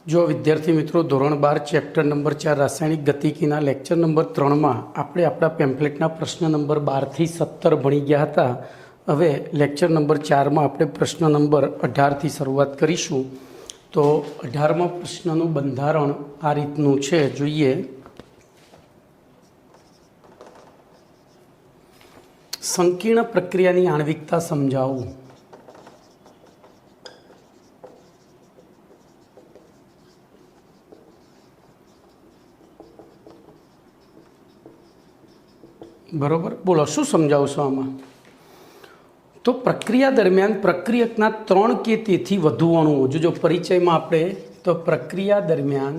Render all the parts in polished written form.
जो विद्यार्थी मित्रों धोरण 12 चैप्टर नंबर 4 रासायणिक गतिकीना लेक्चर नंबर 3 में આપણે આપણા પેમ્પલેટના પ્રશ્ન નંબર 12 થી 17 ભણી ગયા હતા। હવે લેક્ચર નંબર 4 માં આપણે પ્રશ્ન નંબર 18 થી શરૂઆત કરીશું। તો 18મા પ્રશ્નનું બંધારણ આ રીતનું છે, જોઈએ। સંકીર્ણ પ્રક્રિયાની આણ્વિકતા સમજાવો। बराबर बोलो शू समझावशो आमां? तो प्रक्रिया दरमियान प्रक्रियकना 3 के तेथी वधु अणुओ जो परिचय में आपणे तो प्रक्रिया दरमियान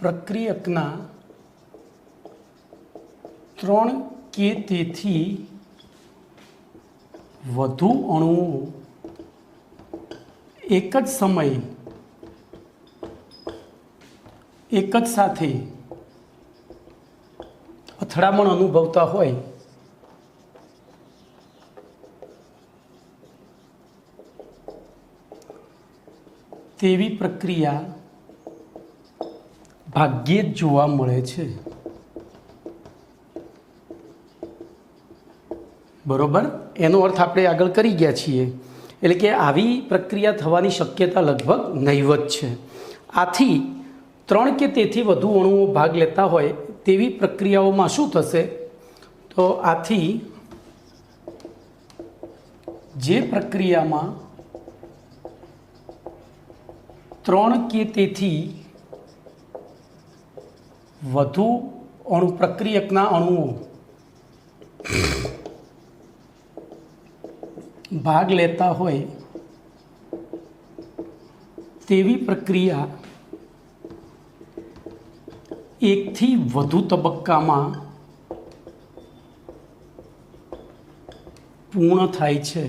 प्रक्रियकना 3 के तेथी वधु अणुओ एक ज समय एक ज साथे અથડામણ અનુભવતા હોય તેવી પ્રક્રિયા ભાગ્યે જ જોવા મળે છે। બરોબર, એનો અર્થ આપણે આગળ કરી ગયા છીએ। એટલે કે આવી પ્રક્રિયા થવાની શક્યતા લગભગ નહીવત છે। આથી 3 કે તેથી વધુ અણુઓ ભાગ લેતા હોય तेवी प्रक्रियाओं में शू थशे? तो आथी जे प्रक्रिया में 3 के तेथी वधु अणु प्रक्रियकना अणुओ भाग लेता होय तेवी प्रक्रिया एक थी वधु तबक्का में पूर्ण थाय छे।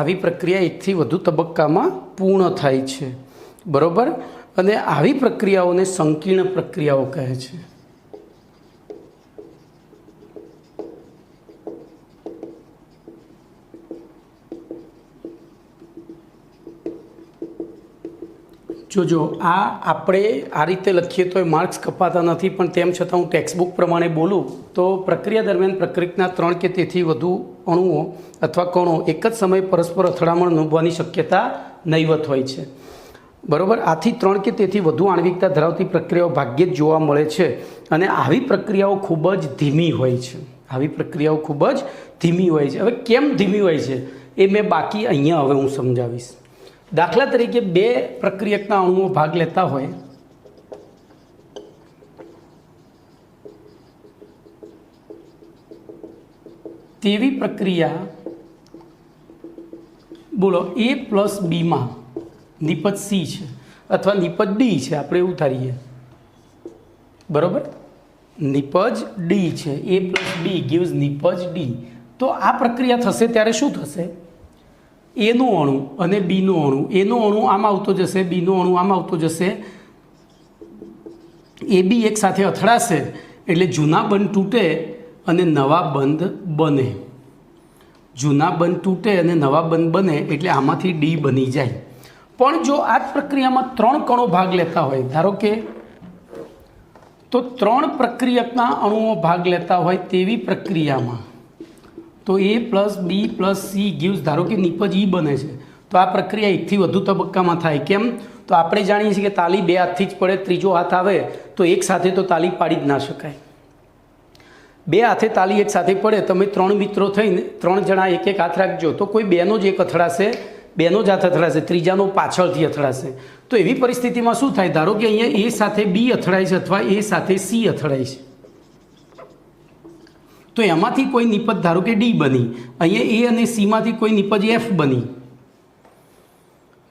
आवी प्रक्रिया एक थी वधु तबक्का में पूर्ण थाय छे। बरोबर, अने आवी प्रक्रियाओने संकीर्ण प्रक्रियाओ कहे छे। जो आपणे आ रीते लखीए तो मार्क्स कपाता नहीं, पण तेम छतां हूँ टेक्स्टबुक प्रमाणे बोलूँ तो प्रक्रिया दरमियान प्रक्रियकना 3 के तेथी वधु अणुओ अथवा कणो एक ज समय परस्पर અથડામણ अनुभवવાની शक्यता नहीवत होय छे। बरोबर, आथी 3 के तेथी वधु आणविकता धरावती प्रक्रियाओ भाग्ये ज जोवा मळे छे अने आवी प्रक्रियाओ खूब ज धीमी होय छे। आवी प्रक्रियाओ खूब ज धीमी होय छे। हवे केम धीमी होय छे ए मैं बाकी अहींया हवे हूँ समजावीश। दाखला तरीके 2 प्रक्रियकना अणुओ भाग लेता होय तेवी प्रक्रिया बोलो ए प्लस बी में निपज सी है अथवा निपज डी है, आपणे एवुं धारीए। बराबर, निपज डी है, ए प्लस बी गिव्स निपज डी। तो आ प्रक्रिया थशे त्यारे शुं थशे? ए नो अणु अने बी नो अणु, ए नो अणु आम आवतो जशे, बी नो अणु आम आवतो जशे। ए बी एक साथे અથડાશે એટલે જૂના બંધ તૂટે અને નવા બંધ બને। જૂના બંધ તૂટે અને નવા બંધ બને એટલે આમાંથી ડી બની જાય। પણ જો આ જ પ્રક્રિયામાં 3 કણો ભાગ લેતા હોય, ધારો કે તો 3 પ્રક્રિયકના અણુઓ ભાગ લેતા હોય તેવી પ્રક્રિયામાં तो ए प्लस बी प्लस सी गिव्स धारो कि निपज ई बने छे। तो आ प्रक्रिया एक थी वधु तबक्का में थाय। केम? तो आपणे जाणीए छीए कि ताली 2 हाथथी ज पड़े, त्रीजो हाथ आवे तो एक साथे तो ताली पाड़ी ज ना शकाय। 2 हाथे ताली एक साथे पड़े, तमे 3 मित्रों थईने 3 जणा एक एक हाथ राखजो तो कोई 2 नो ज एक અથડાશે, 2 नो ज हाथ અથડાશે, ત્રીજાનો પાછળથી અથડાશે। तो एवी परिस्थितिमां शुं थाय? धारो कि अहींया ए साथे बी અથડાય છે अथवा ए साथे सी અથડાય છે, तो एमांथी कोई निपज धारो कि डी बनी, अहींया ए अने सी मांथी कोई निपज एफ बनी।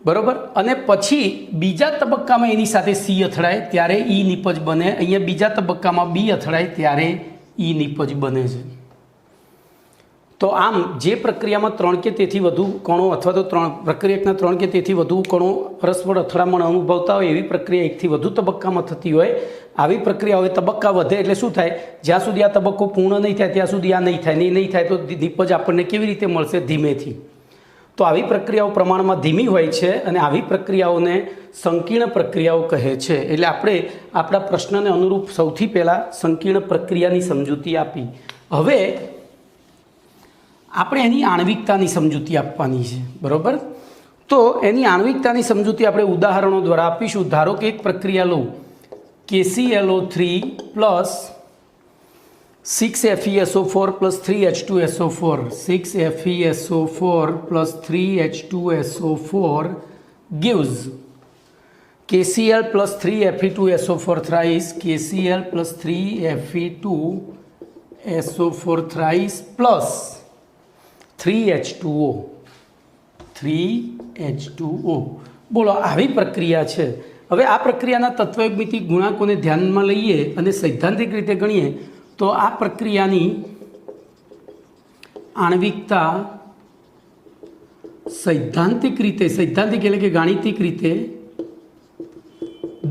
बराबर, अने पछी बीजा तबक्कामां एनी साथे सी અથડાય त्यारे ई निपज बने, अहींया बीजा तबक्कामां बी અથડાય त्यारे ई निपज बने छे। तो आम जे प्रक्रिया में 3 के तेथी वधु कणों अथवा तो प्रक्रियकना 3 के तेथी वधु कणों परस्पर અથડામણ अनुभवता होय एवी प्रक्रिया एक थी वधु तबक्का में थती होय આવી પ્રક્રિયા હવે તબક્કા વધે એટલે શું થાય, જ્યાં સુધી આ તબક્કો પૂર્ણ નહીં થાય ત્યાં સુધી આ નહીં થાય, નહીં થાય તો નીપજ આપણને કેવી રીતે મળશે, ધીમેથી. તો આવી પ્રક્રિયાઓ પ્રમાણમાં ધીમી હોય છે અને આવી પ્રક્રિયાઓને સંકીર્ણ પ્રક્રિયાઓ કહે છે. એટલે આપણે આપણા પ્રશ્નને અનુરૂપ સૌથી પહેલાં સંકીર્ણ પ્રક્રિયાની સમજૂતી આપી. હવે આપણે એની આણ્વિકતાની સમજૂતી આપવાની છે, બરાબર. તો એની આણ્વિકતાની સમજૂતી આપણે ઉદાહરણો દ્વારા આપીશું. ધારો કે એક પ્રક્રિયા લઉં, KClO3 plus 6FeSO4 plus 3H2SO4, 6FeSO4 plus 3H2SO4 gives KCl plus 3Fe2SO4 thrice, KCl plus 3Fe2SO4 thrice plus 3H2O. બોલો, આવી પ્રક્રિયા છે. હવે આ પ્રક્રિયાના તત્વયુગ્મિતિક ગુણાંકોને ધ્યાનમાં લઈએ અને સૈદ્ધાંતિક રીતે ગણીએ તો આ પ્રક્રિયાની આણ્વિકતા સૈદ્ધાંતિક એટલે કે ગાણિતિક રીતે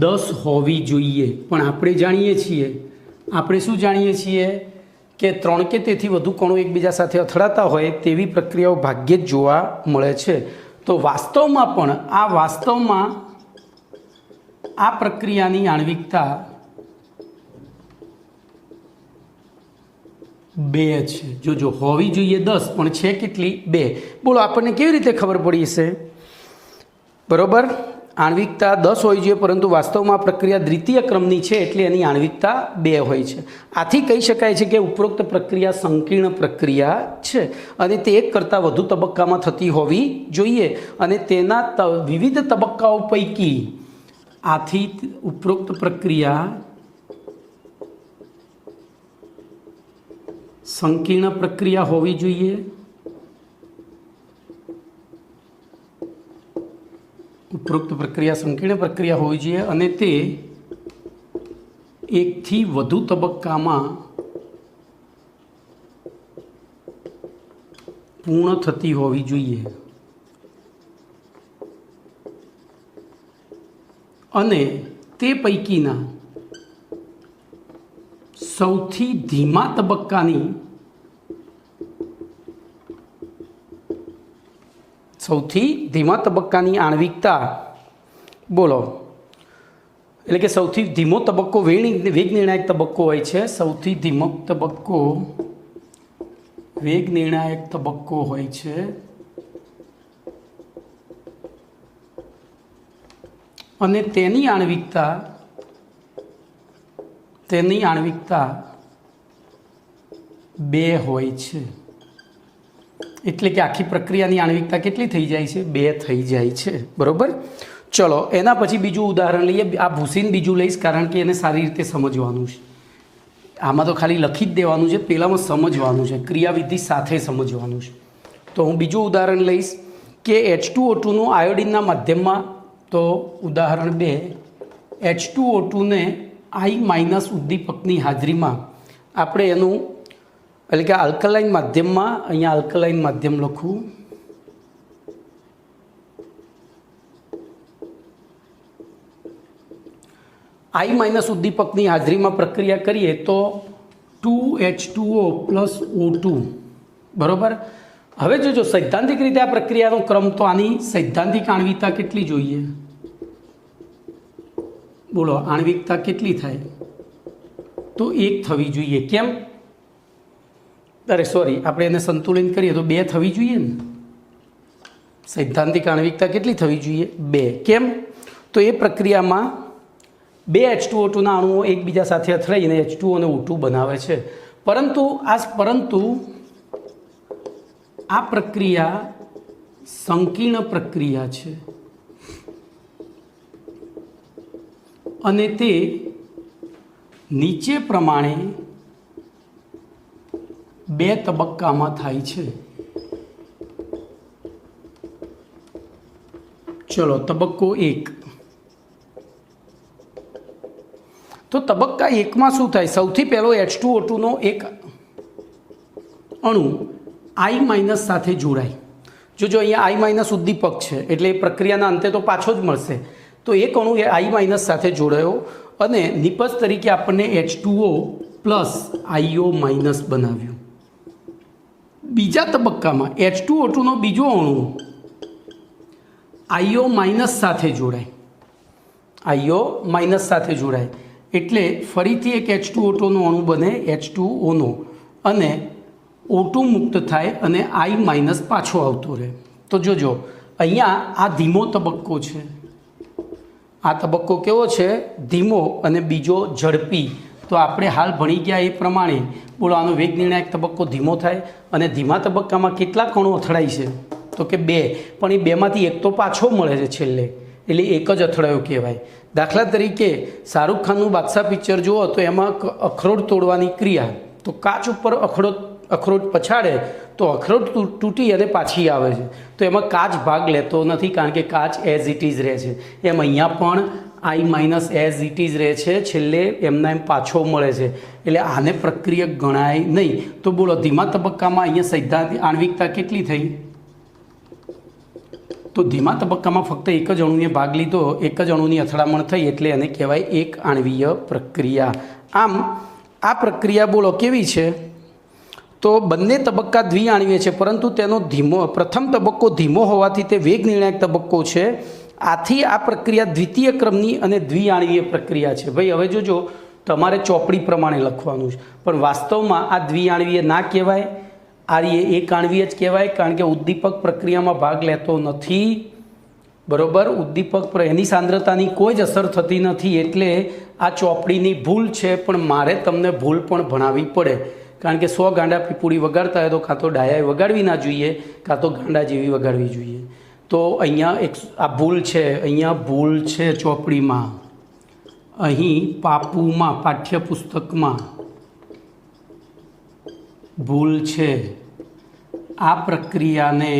10 હોવી જોઈએ. પણ આપણે જાણીએ છીએ, આપણે શું જાણીએ છીએ કે 3 કે તેથી વધુ કણો એકબીજા સાથે અથડાતા હોય તેવી પ્રક્રિયાઓ ભાગ્યે જ જોવા મળે છે. તો વાસ્તવમાં આ પ્રક્રિયાની આણ્વિકતા 2 છે. જો હોવી જોઈએ 10 પણ છે કેટલી, 2. બોલો, આપણને કેવી રીતે ખબર પડી હશે, બરાબર. આણ્વિકતા 10 હોવી જોઈએ પરંતુ વાસ્તવમાં પ્રક્રિયા દ્વિતીય ક્રમની છે એટલે એની આણ્વિકતા 2 હોય છે. આથી કહી શકાય છે કે ઉપરોક્ત પ્રક્રિયા સંકીર્ણ પ્રક્રિયા છે અને તે એક કરતાં વધુ તબક્કામાં થતી હોવી જોઈએ અને તેના વિવિધ તબક્કાઓ પૈકી આથી ઉપરોક્ત પ્રક્રિયા સંકીર્ણ પ્રક્રિયા હોવી જોઈએ. ઉપરોક્ત પ્રક્રિયા સંકીર્ણ પ્રક્રિયા હોવી જોઈએ અને તે એકથી વધુ તબક્કામાં પૂર્ણ થતી હોવી જોઈએ અને તે પૈકીના સૌથી ધીમા તબક્કાની આણ્વિકતા, બોલો, એટલે કે સૌથી ધીમો તબક્કો વેગ નિર્ણાયક તબક્કો હોય છે. સૌથી ધીમો તબક્કો વેગ નિર્ણાયક તબક્કો હોય છે અને તેની આણ્વિકતા 2 હોય છે. એટલે કે આખી પ્રક્રિયાની આણ્વિકતા કેટલી થઈ જાય છે, 2 થઈ જાય છે, બરાબર. ચલો, એના પછી બીજું ઉદાહરણ લઈએ. આ ભૂસીને બીજું લઈશ કારણ કે એને સારી રીતે સમજવાનું છે. આમાં તો ખાલી લખી જ દેવાનું છે, પહેલાંમાં સમજવાનું છે, ક્રિયાવિધિ સાથે સમજવાનું છે. તો હું બીજું ઉદાહરણ લઈશ કે H2O2નું આયોડિનના માધ્યમમાં. તો ઉદાહરણ 2, H2O2ને I- ઉદ્દીપકની હાજરીમાં આપણે એનું, એટલે કે આલ્કલાઇન માધ્યમમાં, અહીંયા આલ્કલાઇન માધ્યમ લખું, I- ઉદ્દીપકની હાજરીમાં પ્રક્રિયા કરીએ તો 2H2O પ્લસ O2, બરાબર. હવે જો સૈદ્ધાંતિક રીતે આ પ્રક્રિયાનો ક્રમ, તો આની સૈદ્ધાંતિક આણ્વિકતા કેટલી જોઈએ, બોલો, આણ્વિકતા કેટલી થાય, તો 1 થવી જોઈએ. કેમ, આપણે એને સંતુલિત કરીએ તો 2 થવી જોઈએ ને. સૈદ્ધાંતિક આણ્વિકતા કેટલી થવી જોઈએ, 2. કેમ, તો એ પ્રક્રિયામાં 2 H2O2ના અણુઓ એકબીજા સાથે અથડાઈને H2O અને O2 બનાવે છે. પરંતુ આ પ્રક્રિયા સંકીર્ણ પ્રક્રિયા છે અને તે નીચે પ્રમાણે 2 તબક્કામાં થાય છે. ચલો, તબક્કો 1. તો તબક્કા 1માં શું થાય, સૌથી પહેલો H2O2નો એક અણુ I- સાથે જોડાય. જો અહીંયા I- ઉદ્દીપક છે એટલે એ પ્રક્રિયાના અંતે તો પાછો જ મળશે. તો એક અણુ એ I- સાથે જોડાયો અને નિપજ તરીકે આપણને H2O પ્લસ IO માઇનસ બનાવ્યું. બીજા તબક્કામાં H2O2નો બીજો અણુ IO માઇનસ સાથે જોડાય એટલે ફરીથી એક H2O2નો અણુ બને H2Oનો અને O2 મુક્ત થાય અને I માઇનસ પાછો આવતો રહે. તો જોજો અહીંયા આ ધીમો તબક્કો છે, આ તબક્કો કેવો છે? ધીમો, અને બીજો ઝડપી. તો આપણે હાલ ભણી ગયા એ પ્રમાણે બોલો આનો વેગ નિર્ણાયક તબક્કો ધીમો થાય અને ધીમા તબક્કામાં કેટલા કણો અથડાય છે? તો કે 2, પણ એ 2માંથી એક તો પાછો મળે છે છેલ્લે, એટલે એક જ અથડાયો કહેવાય. દાખલા તરીકે શાહરૂખ ખાનનું બાદશાહ પિક્ચર જુઓ તો એમાં અખરોટ તોડવાની ક્રિયા, તો કાચ ઉપર અખરોટ પછાડે તો અખરોટ તૂટી અને પાછી આવે છે, તો એમાં કાચ ભાગ લેતો નથી કારણ કે કાચ એઝ ઇટ ઇઝ રહે છે. એમ અહીંયા પણ I minus as it is રહે છે, છેલ્લે એમના એમ પાછો મળે છે, એટલે આને પ્રક્રિયક ગણાય નહીં. તો બોલો ધીમા તબક્કામાં અહીંયા સૈદ્ધાંતિક આણ્વિકતા કેટલી થઈ? તો ધીમા તબક્કામાં ફક્ત એક જ અણુને ભાગ લીધો, એક જ અણુની અથડામણ થઈ, એટલે એને કહેવાય એક આણ્વીય પ્રક્રિયા. આમ આ પ્રક્રિયા બોલો કેવી છે? તો બંને તબક્કા દ્વિઆણ્વીય છે, પરંતુ તેનો પ્રથમ તબક્કો ધીમો હોવાથી તે વેગ નિર્ણાયક તબક્કો છે. આથી આ પ્રક્રિયા દ્વિતીય ક્રમની અને દ્વિઆણ્વીય પ્રક્રિયા છે. ભાઈ હવે જોજો, તમારે ચોપડી પ્રમાણે લખવાનું છે, પણ વાસ્તવમાં આ દ્વિઆણ્વીય ના કહેવાય, આ એક આણ્વીય જ કહેવાય, કારણ કે ઉદ્દીપક પ્રક્રિયામાં ભાગ લેતો નથી. બરોબર, ઉદ્દીપક એની સાંદ્રતાની કોઈ જ અસર થતી નથી, એટલે આ ચોપડીની ભૂલ છે. પણ મારે તમને ભૂલ પણ ભણાવવી પડે, કારણ કે 100 ગાંડા પીપુડી વગાડતા હોય તો કાં તો ડાયાએ વગાડવી ના જોઈએ, કાં તો ગાંડા જેવી વગાડવી જોઈએ. તો અહીંયા આ ભૂલ છે, અહીંયા ભૂલ છે ચોપડીમાં, અહીં પાપુમાં પાઠ્યપુસ્તકમાં ભૂલ છે. આ પ્રક્રિયાને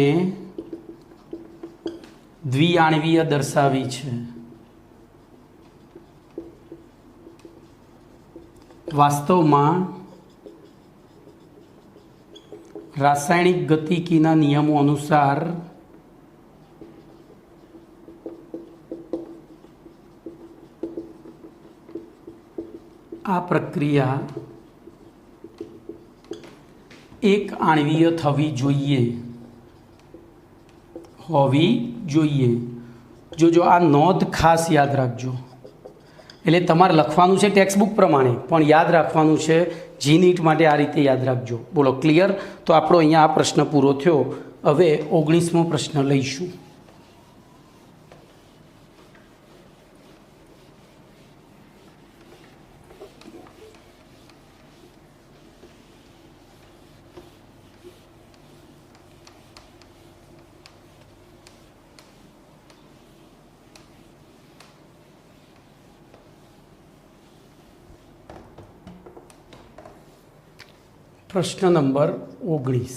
દ્વિઆણ્વીય દર્શાવી છે. વાસ્તવમાં રાસાયણિક ગતિકીના નિયમો અનુસાર આ પ્રક્રિયા એક આણ્વીય થવી જોઈએ. જો આ નોંધ ખાસ યાદ રાખજો. એટલે તમારે લખવાનું છે ટેક્સ્ટબુક પ્રમાણે, પણ યાદ રાખવાનું છે G-NEET માટે આ રીતે યાદ રાખજો. બોલો ક્લિયર? તો આપણો અહીંયા આ પ્રશ્ન પૂરો થયો. હવે 19મો પ્રશ્ન લઈશું. પ્રશ્ન નંબર 19.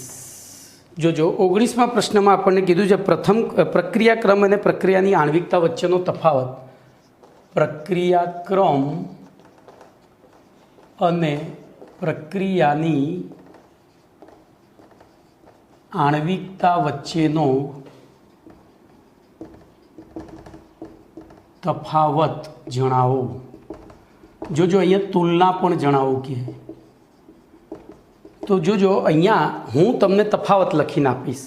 જોજો 19મા પ્રશ્નમાં આપણને કીધું છે પ્રથમ પ્રક્રિયાક્રમ અને પ્રક્રિયાની આણ્વિકતા વચ્ચેનો તફાવત. પ્રક્રિયાક્રમ અને પ્રક્રિયાની આણ્વિકતા વચ્ચેનો તફાવત જણાવો. જોજો અહીંયા તુલના પણ જણાવો કે. તો જોજો અહીંયા હું તમને તફાવત લખીને આપીશ,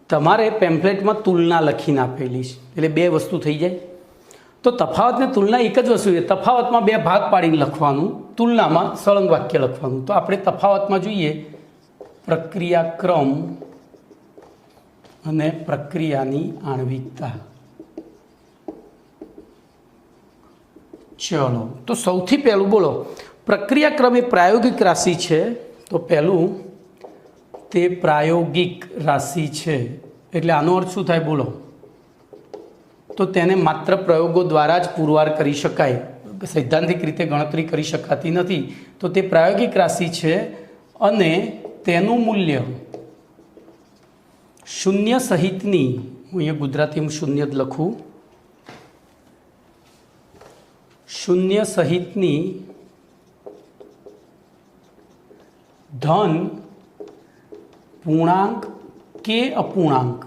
તમારે પેમ્ફલેટમાં તુલના લખીને આપેલી છે, એટલે 2 વસ્તુ થઈ જાય. તો તફાવત ને તુલના એક જ વસ્તુ છે. તફાવતમાં 2 ભાગ પાડીને લખવાનું, તુલનામાં સળંગ વાક્ય લખવાનું. તો આપણે તફાવતમાં જોઈએ પ્રક્રિયાક્રમ અને પ્રક્રિયાની આણ્વિકતા. ચલો, તો સૌથી પહેલું બોલો, પ્રક્રિયાક્રમ એ પ્રાયોગિક રાશિ છે. તો પહેલું તે પ્રાયોગિક રાશિ છે, એટલે આનો અર્થ શું થાય બોલો? તો તેને માત્ર પ્રયોગો દ્વારા જ પુરવાર કરી શકાય, સૈદ્ધાંતિક રીતે ગણતરી કરી શકાતી નથી. તો તે પ્રાયોગિક રાશિ છે અને તેનું મૂલ્ય શૂન્ય સહિતની, હું અહીંયા ગુજરાતીમાં શૂન્ય જ લખું, શૂન્ય સહિતની ધન પૂર્ણાંક કે અપૂર્ણાંક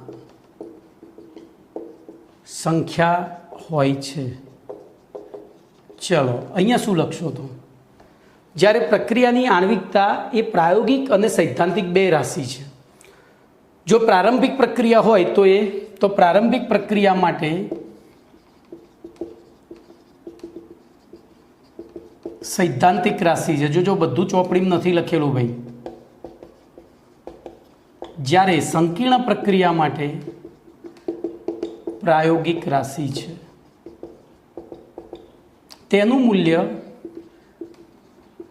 સંખ્યા હોય છે. ચલો અહીંયા શું લખશો તો જ્યારે પ્રક્રિયાની આણ્વિકતા એ પ્રાયોગિક અને સૈદ્ધાંતિક બે રાશિ છે. જો પ્રારંભિક પ્રક્રિયા હોય તો પ્રારંભિક પ્રક્રિયા માટે સૈદ્ધાંતિક રાશિ છે. જો બધું ચોપડીમાં નથી લખેલું ભાઈ. જ્યારે સંકીર્ણ પ્રક્રિયા માટે પ્રાયોગિક રાશિ છે. તેનું મૂલ્ય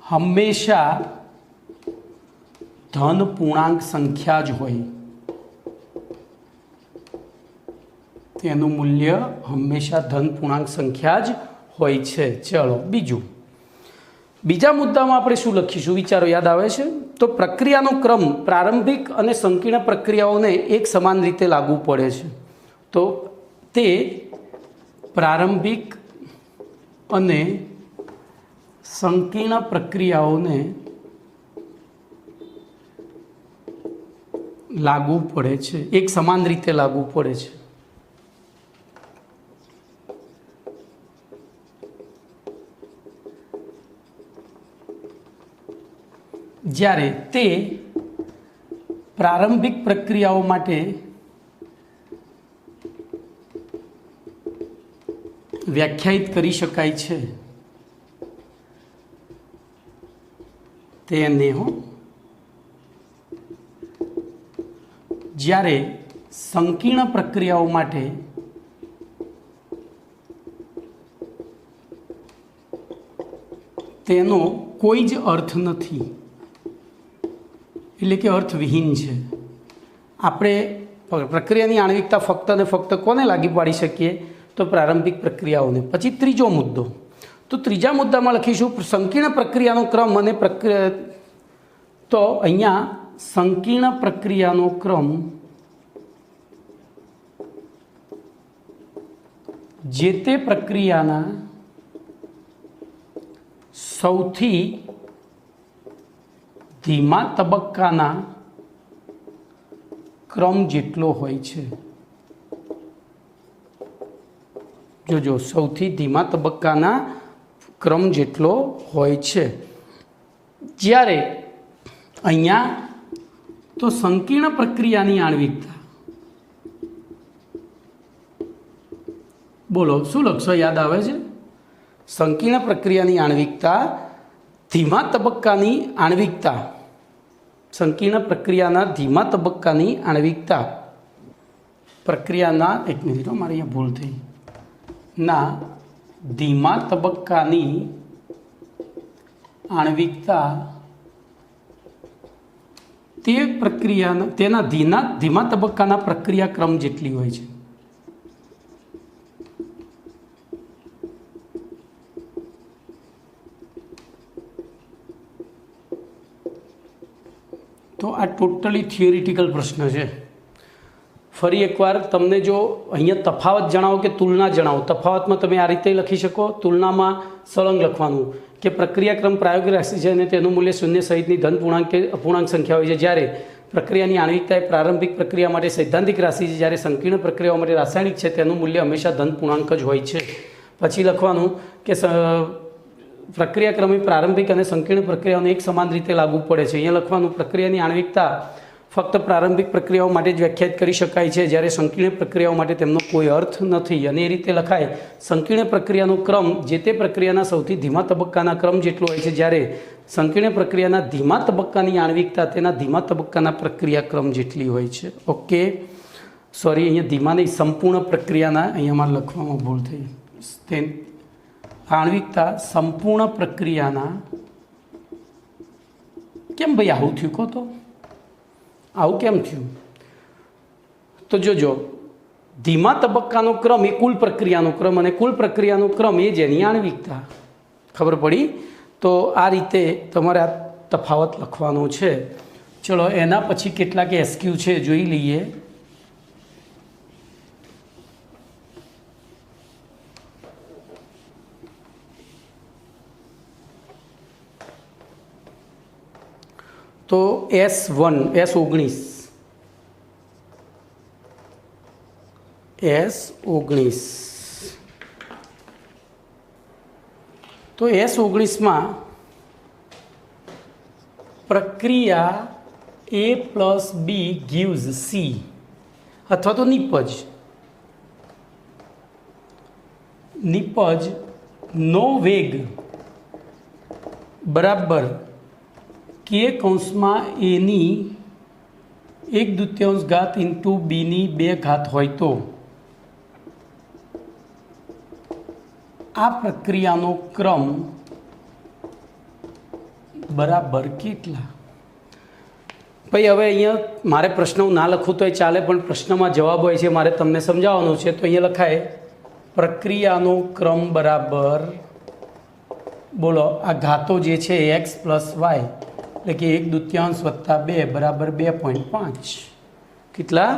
હંમેશા ધન પૂર્ણાંક સંખ્યા જ હોય. તેનું મૂલ્ય હંમેશા ધન પૂર્ણાંક સંખ્યા જ હોય છે. ચલો બીજા મુદ્દામાં આપણે શું લખીશું વિચારો યાદ આવે છે? તો પ્રક્રિયાનો ક્રમ પ્રારંભિક અને સંકીર્ણ પ્રક્રિયાઓને એક સમાન રીતે લાગુ પડે છે. તો તે પ્રારંભિક અને સંકીર્ણ પ્રક્રિયાઓને લાગુ પડે છે, એક સમાન રીતે લાગુ પડે છે. જ્યારે તે પ્રારંભિક પ્રક્રિયાઓ માટે વ્યાખ્યાયિત કરી શકાય છે તેને જ્યારે સંકીર્ણ પ્રક્રિયાઓ માટે તેનો કોઈ જ અર્થ નથી, એટલે કે અર્થવિહીન છે. આપણે પ્રક્રિયાની આણ્વિકતા ફક્ત ને ફક્ત કોને લાગી પાડી શકીએ? તો પ્રારંભિક પ્રક્રિયાઓને. પછી ત્રીજો મુદ્દો, તો ત્રીજા મુદ્દામાં લખીશું સંકીર્ણ પ્રક્રિયાનો ક્રમ અને તો અહીંયા સંકીર્ણ પ્રક્રિયાનો ક્રમ જે તે પ્રક્રિયાના સૌથી ધીમા તબક્કાના ક્રમ જેટલો હોય છે. જોજો, સૌથી ધીમા તબક્કાના ક્રમ જેટલો હોય છે. જ્યારે અહીંયા તો સંકીર્ણ પ્રક્રિયાની આણ્વિકતા, બોલો શું લખશો? યાદ આવે છે? સંકીર્ણ પ્રક્રિયાની આણ્વિકતા ધીમા તબક્કાની આણ્વિકતા, સંકીર્ણ પ્રક્રિયાના ધીમા તબક્કાની આણ્વિકતા, પ્રક્રિયાના એક મિનિટ મારે અહીંયા ભૂલ થઈ, ના ધીમા તબક્કાની આણ્વિકતા તે પ્રક્રિયાના તેના ધીમા તબક્કાના પ્રક્રિયા ક્રમ જેટલી હોય છે. તો આ ટોટલી થિયોરિટિકલ પ્રશ્ન છે. ફરી એકવાર તમને જો અહીંયા તફાવત જણાવો કે તુલના જણાવો, તફાવતમાં તમે આ રીતે લખી શકો, તુલનામાં સળંગ લખવાનું કે પ્રક્રિયાક્રમ પ્રાયોગિક રાશિ છે અને તેનું મૂલ્ય શૂન્ય સહિતની ધન પૂર્ણાંક કે અપૂર્ણાંક સંખ્યા હોય છે. જ્યારે પ્રક્રિયાની આણ્વિકતા એ પ્રારંભિક પ્રક્રિયા માટે સૈદ્ધાંતિક રાશિ છે, જ્યારે સંકીર્ણ પ્રક્રિયાઓ માટે રાસાયણિક છે, તેનું મૂલ્ય હંમેશા ધન પૂર્ણાંક જ હોય છે. પછી લખવાનું કે પ્રક્રિયાક્રમે પ્રારંભિક અને સંકીર્ણ પ્રક્રિયાઓને એક સમાન રીતે લાગુ પડે છે. અહીંયા લખવાનું પ્રક્રિયાની આણ્વિકતા ફક્ત પ્રારંભિક પ્રક્રિયાઓ માટે જ વ્યાખ્યાયિત કરી શકાય છે, જ્યારે સંકીર્ણ પ્રક્રિયાઓ માટે તેમનો કોઈ અર્થ નથી. અને એ રીતે લખાય સંકીર્ણ પ્રક્રિયાનો ક્રમ જે તે પ્રક્રિયાના સૌથી ધીમા તબક્કાના ક્રમ જેટલો હોય છે, જ્યારે સંકીર્ણ પ્રક્રિયાના ધીમા તબક્કાની આણ્વિકતા તેના ધીમા તબક્કાના પ્રક્રિયા ક્રમ જેટલી હોય છે. ઓકે, સોરી, અહીંયા ધીમા નહીં, સંપૂર્ણ પ્રક્રિયાના અહીંયા મારે લખવામાં ભૂલ થઈ. આણ્વિકતા સંપૂર્ણ પ્રક્રિયાના, કેમ ભાઈ આવું થયું? કહો તો આવું કેમ થયું? તો જોજો, ધીમા તબક્કાનો ક્રમ એ કુલ પ્રક્રિયાનો ક્રમ અને કુલ પ્રક્રિયાનો ક્રમ એ જેની આણ્વિકતા. ખબર પડી? તો આ રીતે તમારે આ તફાવત લખવાનો છે. ચલો એના પછી કેટલાક એસક્યુ છે જોઈ લઈએ. તો S19 S19 તો S19 પ્રક્રિયા A+B gives C અથવા તો નિપજ નો વેગ બરાબર K કૌંસમાં A ની 1/2 ઘાત ઇન્ટુ B ની 2 ઘાત હોય તો આ પ્રક્રિયાનો ક્રમ બરાબર કેટલા? ભાઈ હવે અહીંયા મારે પ્રશ્ન ના લખું તો ચાલે, પણ પ્રશ્નમાં જવાબ હોય છે, મારે તમને સમજાવવાનું છે. તો અહીંયા લખાય પ્રક્રિયાનો ક્રમ બરાબર, બોલો આ ઘાતો જે છે x + y એટલે કે 1/2 + 2 બરાબર 2.5. કેટલા?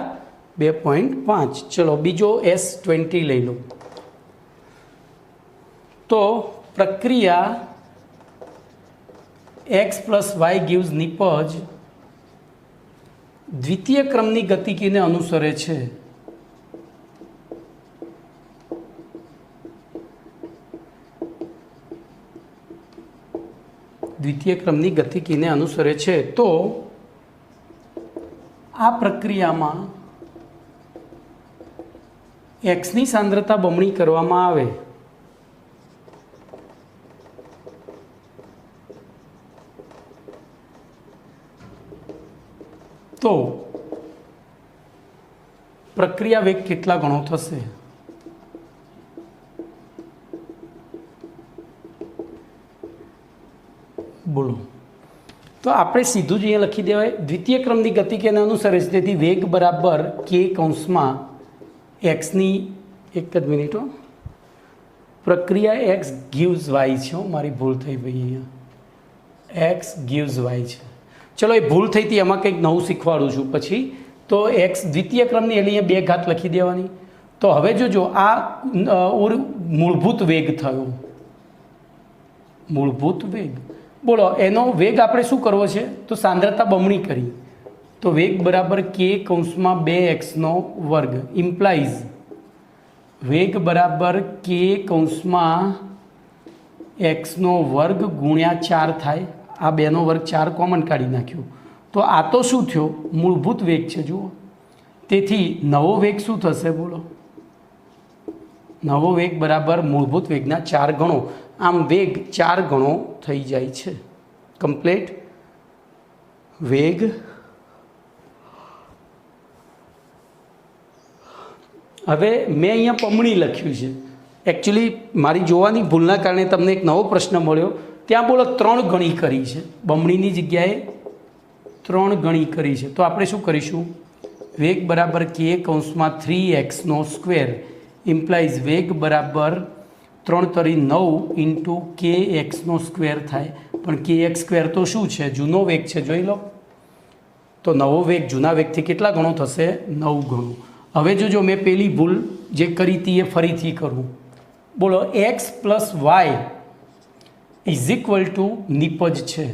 2.5. ચલો બીજો S20 લઈ લો. તો પ્રક્રિયા x + y gives નિપજ દ્વિતીય ક્રમની ગતિકીને અનુસરે છે. દ્વિતીય ક્રમની ગતિકીને અનુસરે છે. તો આ પ્રક્રિયામાં એક્સની સાંદ્રતા બમણી કરવામાં આવે તો પ્રક્રિયા વેગ કેટલા ગણો થશે? બોલો. તો આપણે સીધું જ અહીંયા લખી દેવાય, દ્વિતીય ક્રમની ગતિકીને અનુસરે છે, તેથી વેગ બરાબર K કૌંસમાં એક્સની, એક જ મિનિટ હો, પ્રક્રિયા એક્સ gives y છે. મારી ભૂલ થઈ ભાઈ, અહીંયા એક્સ gives y છે. ચલો એ ભૂલ થઈ હતી, એમાં કંઈક નવું શીખવાડું છું પછી. તો એક્સ દ્વિતીય ક્રમની એટલે અહીંયા 2 ઘાત લખી દેવાની. તો હવે જોજો આ મૂળભૂત વેગ થયો, મૂળભૂત વેગ. બોલો એનો વેગ આપણે શું કરવો છે? તો સાંદ્રતા બમણી કરી. તો વેગ બરાબર K કૌંસમાં 2x² ઇમ્પ્લાઇઝ વેગ બરાબર K કૌંસમાં x² ગુણ્યા 4 થાય. આ 2 નો વર્ગ 4 કોમન કાઢી નાખ્યું. તો આ તો શું થયો? મૂળભૂત વેગ છે. જુઓ, તેથી નવો વેગ શું થશે? બોલો, નવો વેગ બરાબર મૂળભૂત વેગના 4 ગણો. આમ વેગ 4 ગણો થઈ જાય છે. કમ્પ્લીટ વેગ હવે મેં અહીંયા બમણી લખ્યું છે. એકચ્યુઅલી મારી જોવાની ભૂલના કારણે તમને એક નવો પ્રશ્ન મળ્યો. ત્યાં બોલો 3 ગણી કરી છે, બમણીની જગ્યાએ 3 ગણી કરી છે. તો આપણે શું કરીશું? વેગ બરાબર K કૌંસમાં 3x² ઇમ્પ્લાઇઝ વેગ બરાબર 3 × 9 ઇન્ટુ kx² થાય. પણ kx² તો શું છે? જૂનો વેગ છે, જોઈ લો. તો નવો વેગ જૂના વેગથી કેટલા ગણો થશે? 9 ગણો. હવે જોજો, મેં પેલી ભૂલ જે કરી હતી એ ફરીથી કરું. બોલો x + y = નિપજ છે.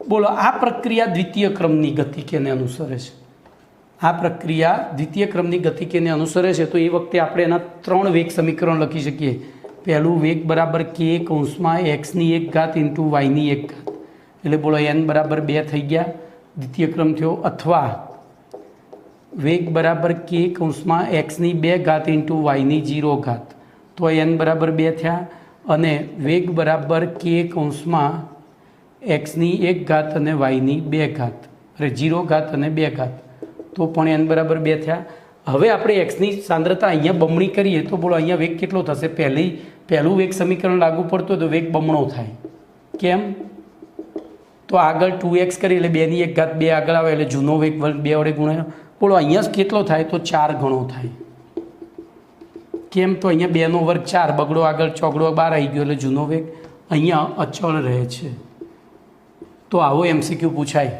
બોલો આ પ્રક્રિયા દ્વિતીય ક્રમની ગતિકીને અનુસરે છે. આ પ્રક્રિયા દ્વિતીય ક્રમની ગતિકીને અનુસરે છે. તો એ વખતે આપણે એના 3 વેગ સમીકરણ લખી શકીએ. પહેલું વેગ બરાબર K કૌંસમાં x² ઇન્ટુ y² એટલે બોલો n બરાબર 2 થઈ ગયા, દ્વિતીય ક્રમ થયો. અથવા વેગ બરાબર K કૌંસમાં x² ઇન્ટુ y0 તો n બરાબર 2 થયા. અને વેગ બરાબર K કૌંસમાં x1 અને y2 અરે 0 અને 2 તો પણ n બરાબર 2 થયા. હવે આપણે એક્સની સાંદ્રતા અહીંયા બમણી કરીએ તો બોલો અહીંયા વેગ કેટલો થશે? પહેલું વેગ સમીકરણ લાગુ પડતું તો વેગ બમણો થાય. કેમ? તો આગળ 2x કરી એટલે 2 આગળ આવે એટલે જૂનો વેગ 2 વડે ગુણાયો. બોલો અહીંયા કેટલો થાય? તો 4 ગણો થાય. કેમ? તો અહીંયા 2 નો વર્ગ 4, બગડો આગળ ચોગડો 12 આવી ગયો એટલે જૂનો વેગ અહીંયા અચળ રહે છે. તો આવો MCQ પૂછાય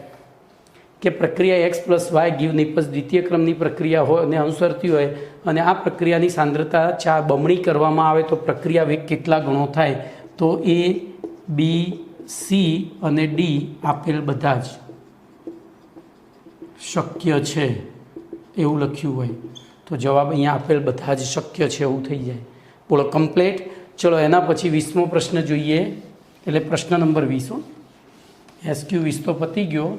કે પ્રક્રિયા x + y ગીવ નિપજ દ્વિતીય ક્રમની પ્રક્રિયા હોય અને અનુસરતી હોય અને આ પ્રક્રિયાની સાંદ્રતા 4 બમણી કરવામાં આવે તો પ્રક્રિયા વેગ કેટલા ગણો થાય? તો A, B, C અને D આપેલ બધા જ શક્ય છે એવું લખ્યું હોય તો જવાબ અહીંયા આપેલ બધા જ શક્ય છે એવું થઈ જાય. બોલો કમ્પ્લીટ. ચલો એના પછી 20મો પ્રશ્ન જોઈએ, એટલે પ્રશ્ન નંબર 20. SQ 20 તો પતી ગયો.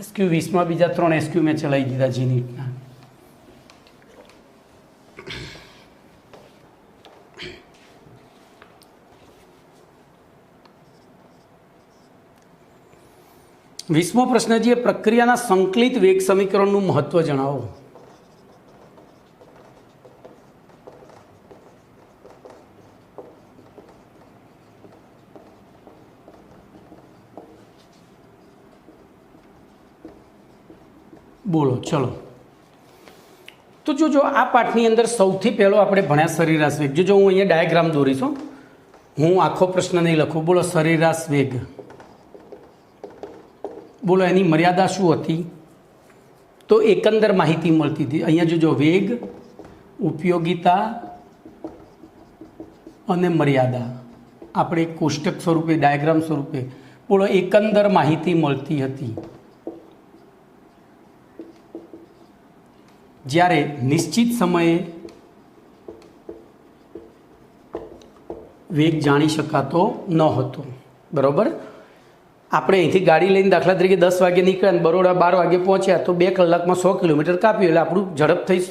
SQ 20માં બીજા 3 SQ મેં ચલાવી દીધા જીનીટના. વીસમો પ્રશ્ન છે, પ્રક્રિયાના સંકલિત વેગ સમીકરણનું મહત્વ જણાવો. બોલો. ચલો તો જો આ પાઠની અંદર સૌથી પહેલો આપણે ભણ્યા સરેરાશ વેગ. જો હું અહીંયા ડાયાગ્રામ દોરીશ, હું આખો પ્રશ્ન નહીં લખું. બોલો સરેરાશ વેગ. બોલો એની મર્યાદા શું હતી? તો એકંદર માહિતી મળતી હતી. અહીંયા જો વેગ, ઉપયોગિતા અને મર્યાદા આપણે કોષ્ટક સ્વરૂપે, ડાયાગ્રામ સ્વરૂપે બોલો એકંદર માહિતી મળતી હતી. જ્યારે નિશ્ચિત સમયે વેગ જાણી શકાતો ન હતો. બરાબર. આપણે અહીંથી ગાડી લઈને દાખલા તરીકે 10 વાગે નીકળ્યા અને બરોડા 12 વાગે પહોંચ્યા તો 2 કલાકમાં 100 કિલોમીટર કાપ્યું, એટલે આપણું ઝડપ થઈ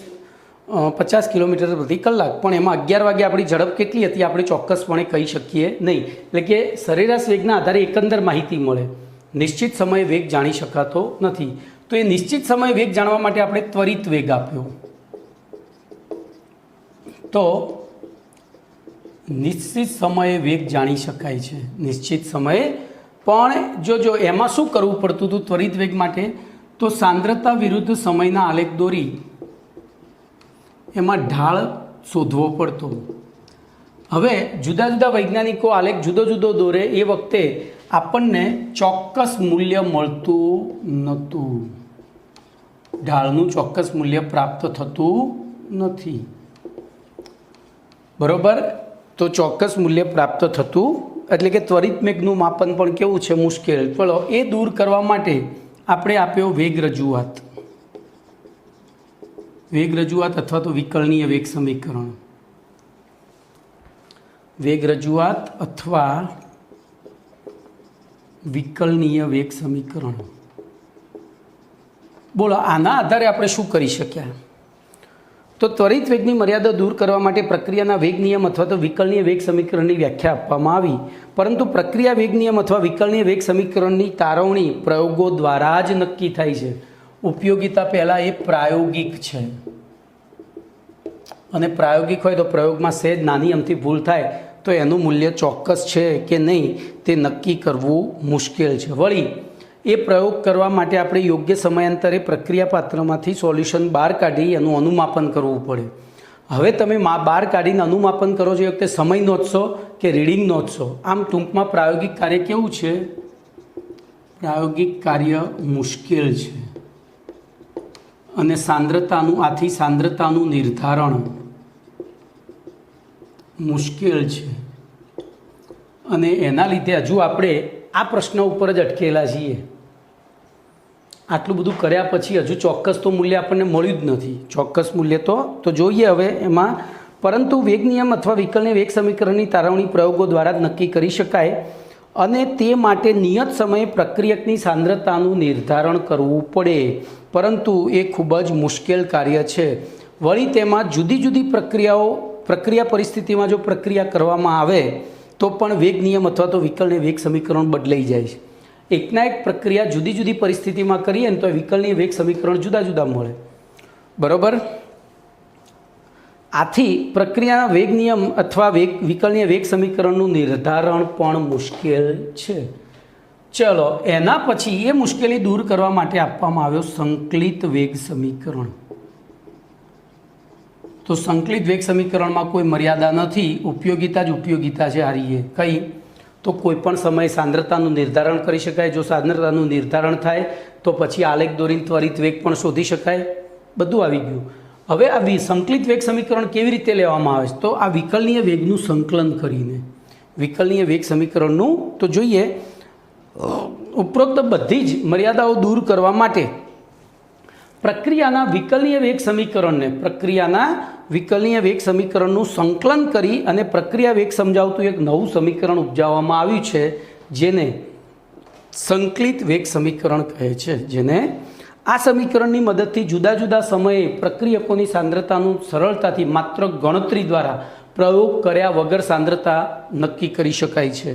50 કિલોમીટર પ્રતિ કલાક. પણ એમાં 11 વાગે આપણી ઝડપ કેટલી હતી આપણે ચોક્કસપણે કહી શકીએ નહીં. એટલે કે સરેરાશ વેગના આધારે એકંદર માહિતી મળે, નિશ્ચિત સમયે વેગ જાણી શકાતો નથી. તો એ નિશ્ચિત સમયે વેગ જાણવા માટે આપણે ત્વરિત વેગ આપ્યો. તો નિશ્ચિત સમયે વેગ જાણી શકાય છે, નિશ્ચિત સમયે. પણ જો એમાં શું કરવું પડતું હતું ત્વરિત વેગ માટે? તો સાંદ્રતા વિરુદ્ધ સમયના આલેખ દોરી એમાં ઢાળ શોધવો પડતો. હવે જુદા જુદા વૈજ્ઞાનિકો આલેખ જુદો જુદો દોરે એ વખતે આપણને ચોક્કસ મૂલ્ય મળતું નહોતું, ઢાળનું ચોક્કસ મૂલ્ય પ્રાપ્ત થતું નથી. બરાબર. તો ચોક્કસ મૂલ્ય પ્રાપ્ત થતું, એટલે કે ત્વરિત વેગનું માપન પણ કેવું છે? મુશ્કેલ. ચલો એ દૂર કરવા માટે આપણે આપ્યો વેગ રજૂઆત. વેગ રજૂઆત અથવા તો વિકલનીય વેગ સમીકરણ. વેગ રજૂઆત અથવા વિકલનીય વેગ સમીકરણ. બોલો આના આધારે આપણે શું કરી શક્યા? તો ત્વરિત વેગની મર્યાદા દૂર કરવા માટે પ્રક્રિયાના વેગ નિયમ અથવા તો વિકલનીય વેગ સમીકરણની વ્યાખ્યા આપવામાં આવી. પરંતુ પ્રક્રિયા વેગ નિયમ અથવા વિકલનીય વેગ સમીકરણની તારવણી પ્રયોગો દ્વારા જ નક્કી થાય છે. ઉપયોગિતા પહેલાં એ પ્રાયોગિક છે, અને પ્રાયોગિક હોય તો પ્રયોગમાં સહેજ નાની અમથી ભૂલ થાય તો એનું મૂલ્ય ચોક્કસ છે કે નહીં તે નક્કી કરવું મુશ્કેલ છે. વળી એ પ્રયોગ કરવા માટે આપણે યોગ્ય સમયાંતરે પ્રક્રિયા પાત્રમાંથી સોલ્યુશન બહાર કાઢી એનું અનુમાપન કરવું પડે. હવે તમે બહાર કાઢીને અનુમાપન કરો છો એ વખતે સમય નોંધશો કે રીડિંગ નોંધશો? આમ ટૂંકમાં પ્રાયોગિક કાર્ય કેવું છે? પ્રાયોગિક કાર્ય મુશ્કેલ છે. અને સાંદ્રતાનું નિર્ધારણ મુશ્કેલ છે. અને એના લીધે હજુ આપણે આ પ્રશ્ન ઉપર જ અટકેલા છીએ. આટલું બધું કર્યા પછી હજુ ચોક્કસ તો મૂલ્ય આપણને મળ્યું જ નથી. ચોક્કસ મૂલ્ય તો જોઈએ હવે એમાં. પરંતુ વેગ નિયમ અથવા વિકલનીય વેગ સમીકરણની તારવણી પ્રયોગો દ્વારા જ નક્કી કરી શકાય, અને તે માટે નિયત સમયે પ્રક્રિયકની સાંદ્રતાનું નિર્ધારણ કરવું પડે. પરંતુ એ ખૂબ જ મુશ્કેલ કાર્ય છે. વળી તેમાં જુદી જુદી પ્રક્રિયા પરિસ્થિતિમાં જો પ્રક્રિયા કરવામાં આવે તો પણ વેગ નિયમ અથવા તો વિકલનીય વેગ સમીકરણ બદલાઈ જાય છે. એકના એક પ્રક્રિયા જુદી જુદી પરિસ્થિતિમાં કરીએ ને તો વિકલનીય વેગ સમીકરણ જુદા જુદા મળે. બરાબર. આથી પ્રક્રિયાના વેગ નિયમ અથવા વિકલનીય વેગ સમીકરણનું નિર્ધારણ પણ મુશ્કેલ છે. ચલો એના પછી એ મુશ્કેલી દૂર કરવા માટે આપવામાં આવ્યો સંકલિત વેગ સમીકરણ. તો સંકલિત વેગ સમીકરણમાં કોઈ મર્યાદા નથી, ઉપયોગિતા જ ઉપયોગિતા છે. હારીએ કઈ? તો કોઈ પણ સમયે સાંદ્રતાનું નિર્ધારણ કરી શકાય. જો સાંદ્રતાનું નિર્ધારણ થાય તો પછી આલેખ દોરીને ત્વરિત વેગ પણ શોધી શકાય. બધું આવી ગયું. હવે આ સંકલિત વેગ સમીકરણ કેવી રીતે લેવામાં આવે છે? તો આ વિકલનીય વેગનું સંકલન કરીને વિકલનીય વેગ સમીકરણનું તો જોઈએ. ઉપરોક્ત બધી જ મર્યાદાઓ દૂર કરવા માટે પ્રક્રિયાના વિકલનીય વેગ સમીકરણનું સંકલન કરી અને પ્રક્રિયા વેગ સમજાવતું એક નવું સમીકરણ ઉપજાવવામાં આવ્યું છે, જેને સંકલિત વેગ સમીકરણ કહે છે. જેને આ સમીકરણની મદદથી જુદા જુદા સમયે પ્રક્રિયકોની સાંદ્રતાનું સરળતાથી માત્ર ગણતરી દ્વારા પ્રયોગ કર્યા વગર સાંદ્રતા નક્કી કરી શકાય છે,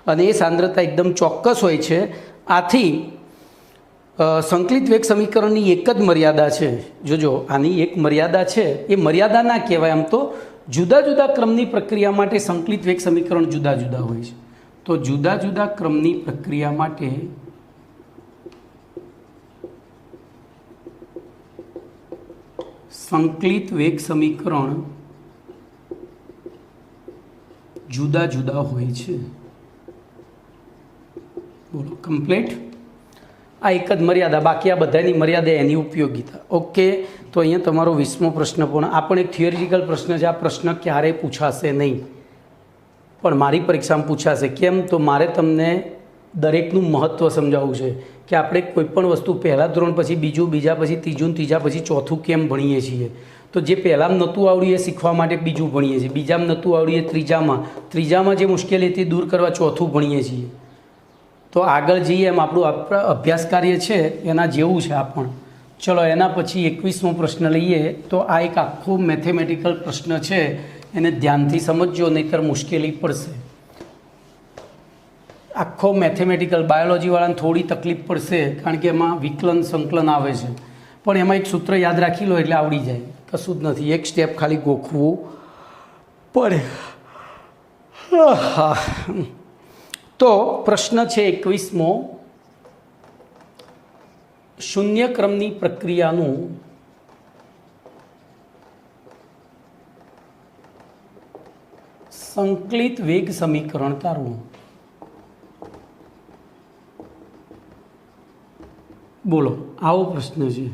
અને એ સાંદ્રતા એકદમ ચોક્કસ હોય છે. આથી સંકલિત વેગ સમીકરણની એક જ મર્યાદા છે. જોજો, આની એક મર્યાદા છે. એ મર્યાદા ના કહેવાય, આમ તો જુદા જુદા ક્રમની પ્રક્રિયા માટે સંકલિત વેગ સમીકરણ જુદા જુદા હોય છે. તો જુદા જુદા ક્રમની પ્રક્રિયા માટે સંકલિત વેગ સમીકરણ જુદા જુદા હોય છે. બોલો, કમ્પ્લીટ. આ એક જ મર્યાદા, બાકી આ બધાની મર્યાદા એની ઉપયોગિતા. ઓકે, તો અહીંયા તમારો 20મો પ્રશ્ન પણ, આ પણ એક થિયોરિટિકલ પ્રશ્ન છે. આ પ્રશ્ન ક્યારેય પૂછાશે નહીં, પણ મારી પરીક્ષામાં પૂછાશે. કેમ? તો મારે તમને દરેકનું મહત્ત્વ સમજાવવું છે કે આપણે કોઈ પણ વસ્તુ પહેલાં ધોરણ પછી બીજું, બીજા પછી ત્રીજું, ત્રીજા પછી ચોથું કેમ ભણીએ છીએ. તો જે પહેલાંમાં નહોતું આવડ્યું એ શીખવા માટે બીજું ભણીએ છીએ, બીજામાં નહોતું આવડ્યું એ ત્રીજામાં જે મુશ્કેલી હતી દૂર કરવા ચોથું ભણીએ છીએ. તો આગળ જઈએ એમ આપણું અભ્યાસ કાર્ય છે એના જેવું છે આ પણ. ચલો, એના પછી 21મો પ્રશ્ન લઈએ. તો આ એક આખો મેથેમેટિકલ પ્રશ્ન છે, એને ધ્યાનથી સમજજો, નહીંતર મુશ્કેલી પડશે. આખો મેથેમેટિકલ, બાયોલોજીવાળાને થોડી તકલીફ પડશે, કારણ કે એમાં વિકલન સંકલન આવે છે, પણ એમાં એક સૂત્ર યાદ રાખી લો એટલે આવડી જાય. કશું જ નથી, એક સ્ટેપ ખાલી ગોખવું પડે. તો પ્રશ્ન છે 21મો, શૂન્ય ક્રમની પ્રક્રિયાનું સંકલિત વેગ સમીકરણ તારવું. બોલો, આવો પ્રશ્ન છે.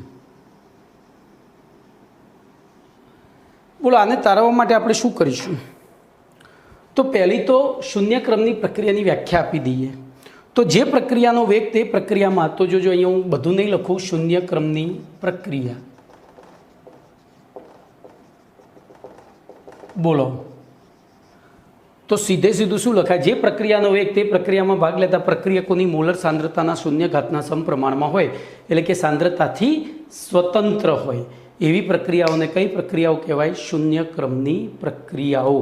બોલો, આને તારવવા માટે આપણે શું કરીશું? તો પહેલી તો શૂન્ય ક્રમની પ્રક્રિયાની વ્યાખ્યા આપી દઈએ. તો જે પ્રક્રિયાનો વેગ તે પ્રક્રિયામાં, તો જોજો અહીંયા હું બધું નહીં લખું, શૂન્ય ક્રમની પ્રક્રિયા. બોલો, તો સીધે સીધું શું લખાય? જે પ્રક્રિયાનો વેગ તે પ્રક્રિયામાં ભાગ લેતા પ્રક્રિયકોની મોલર સાંદ્રતાના શૂન્ય ઘાતના સમપ્રમાણમાં હોય, એટલે કે સાંદ્રતાથી સ્વતંત્ર હોય એવી પ્રક્રિયાઓને કઈ પ્રક્રિયાઓ કહેવાય? શૂન્ય ક્રમની પ્રક્રિયાઓ.